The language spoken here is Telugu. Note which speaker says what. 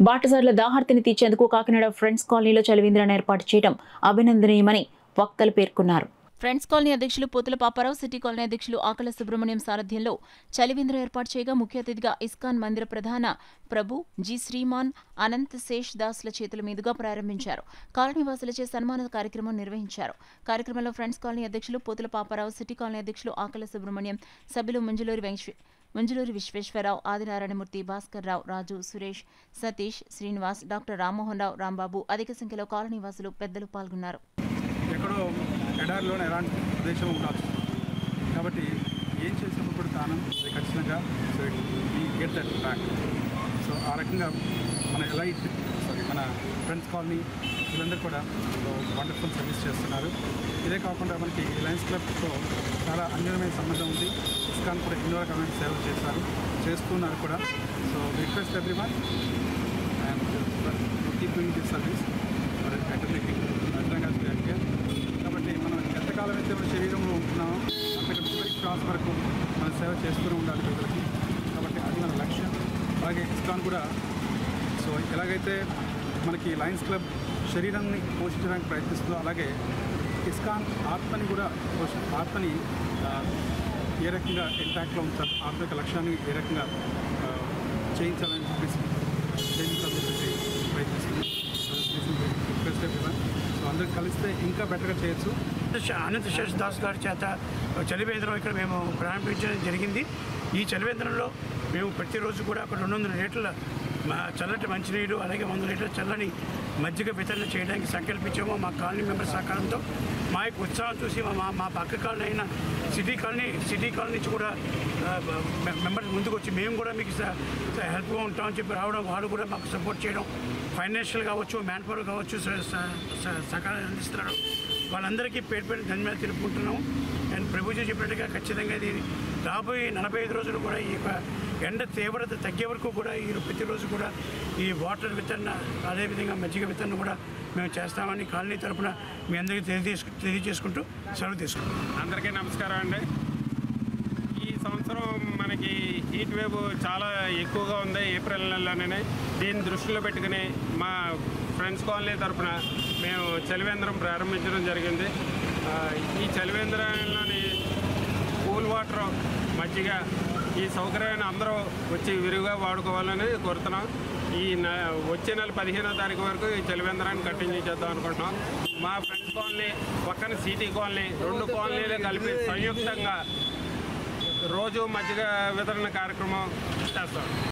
Speaker 1: బాటసార్ల దాహార్తిని తీర్చేందుకు కాకినాడ ఫ్రెండ్స్ కాలనీలో చలివేంద్రాన్ని ఏర్పాటు చేయడం అభినందనీయమని వక్తలు పేర్కొన్నారు. ఫ్రెండ్స్ కాలనీ అధ్యక్షులు పోతుల పాపారావు, సిటీ కాలనీ అధ్యక్షులు ఆకల సుబ్రహ్మణ్యం సారథ్యంలో చలివేంద్రం ఏర్పాటు చేయగా ముఖ్య అతిథిగా ఇస్కాన్ మందిర ప్రధాన ప్రభు జి శ్రీమాన్ అనంత్ శేష్ దాస్ల చేతుల మీదుగా ప్రారంభించారు. కాలనీవాసులచే సన్మాన కార్యక్రమం నిర్వహించారు. కార్యక్రమంలో ఫ్రెండ్స్ కాలనీ అధ్యక్షులు పోతుల పాపారావు, సిటీ కాలనీ అధ్యక్షులు ఆకల సుబ్రహ్మణ్యం, సభ్యులు మంజులూరి విశ్వేశ్వరరావు, ఆదినారాయణమూర్తి, భాస్కర్ రావు, రాజు, సురేష్, సతీష్, శ్రీనివాస్, డాక్టర్ రామ్మోహన్ రావు, రాంబాబు అధిక సంఖ్యలో కాలనీవాసులు పెద్దలు పాల్గొన్నారు.
Speaker 2: ఎక్కడో ఎడారిలోనే ఎలాంటి ప్రదేశం ఉండొచ్చు కాబట్టి ఏం చేసినప్పుడు తాను అది ఖచ్చితంగా సో ఈ గెట్ దట్ బ్యాక్. సో ఆ రకంగా మన మన ఫ్రెండ్స్ కాలనీ వీళ్ళందరూ కూడా వండర్ఫుల్ సర్వీస్ చేస్తున్నారు. ఇదే కాకుండా మనకి లయన్స్ క్లబ్తో చాలా అన్యోన్యమైన సంబంధం ఉంది. ఇస్కాన్ కూడా ఎన్నో రకమైన సేవలు చేస్తున్నారు కూడా. So request everyone and keep doing this service కాబట్టి మనం ఎంతకాలం అయితే మన శరీరంలో ఉంటున్నామో అంతకంటే శ్వాస వరకు మనం సేవ చేస్తూనే ఉండాలి ప్రజలకి. కాబట్టి అది మన లక్ష్యం. అలాగే ఇస్కాన్ కూడా సో ఎలాగైతే మనకి లయన్స్ క్లబ్ శరీరాన్ని పోషించడానికి ప్రయత్నిస్తుందో అలాగే ఇస్కాన్ ఆత్మని కూడా ఆత్మని ఏ రకంగా ఇంటాక్ట్లో ఉంచాలి, ఆత్మ యొక్క లక్ష్యాన్ని ఏ రకంగా చేయించాలని చెప్పేసి ప్రయత్నిస్తుంది. సో అందరూ కలిస్తే ఇంకా బెటర్గా చేయొచ్చు.
Speaker 3: అనంత్ శేష్ దాస్ గారి చేత చలివేంద్రం ఇక్కడ మేము ప్రారంభించడం జరిగింది. ఈ చలివేంద్రంలో మేము ప్రతిరోజు కూడా ఒక 200 లీటర్ల చల్లటి మంచినీరు అలాగే 100 లీటర్ల చల్లని మజ్జిగ వితరణ చేయడానికి సంకల్పించాము. మా కాలనీ మెంబర్ సహకారంతో మా యొక్క ఉత్సాహం చూసి మా పక్క కాలనీ అయిన సిటీ కాలనీ నుంచి కూడా మెంబర్స్ ముందుకు వచ్చి మేము కూడా మీకు హెల్ప్గా ఉంటామని చెప్పి రావడం, వాళ్ళు కూడా మాకు సపోర్ట్ చేయడం, ఫైనాన్షియల్ కావచ్చు, మ్యాన్ పవర్ కావచ్చు సహకారం అందిస్తున్నారు. వాళ్ళందరికీ పేరు ధన్యవాదాలు తెలుపుకుంటున్నాము. అండ్ ప్రభుజీ చెప్పినట్టుగా ఖచ్చితంగా ఇది రాబోయే 45 రోజులు కూడా ఈ యొక్క ఎండ తీవ్రత తగ్గే వరకు కూడా ఈ ప్రతిరోజు కూడా ఈ వాటర్ వితరణ అదేవిధంగా మజ్జిగ వితరణ కూడా మేము చేస్తామని కాలనీ తరఫున మీ అందరికీ తెలియజేసుకుంటూ సెలవు తీసుకుంటాం.
Speaker 4: అందరికీ నమస్కారం అండి. ఈ సంవత్సరం మనకి హీట్ వేవ్ చాలా ఎక్కువగా ఉంది ఏప్రిల్ నెలలోనే. దీన్ని దృష్టిలో పెట్టుకుని మా ఫ్రెండ్స్ కాలనీ తరఫున మేము చలివేంద్రం ప్రారంభించడం జరిగింది. ఈ చలివేంద్రంలోని కూల్ వాటర్, మజ్జిగ ఈ సౌకర్యాన్ని అందరూ వచ్చి విరివిగా వాడుకోవాలని కోరుతున్నాం. వచ్చే నెల 15వ తారీఖు వరకు ఈ చలివేంద్రాన్ని కంటిన్యూ చేద్దాం అనుకుంటున్నాం. మా ఫ్రెండ్స్ కాలనీ పక్కన సిటీ కాలనీ 2 కాలనీలు కలిపి సంయుక్తంగా రోజు మజ్జిగ వితరణ కార్యక్రమం చేస్తాం.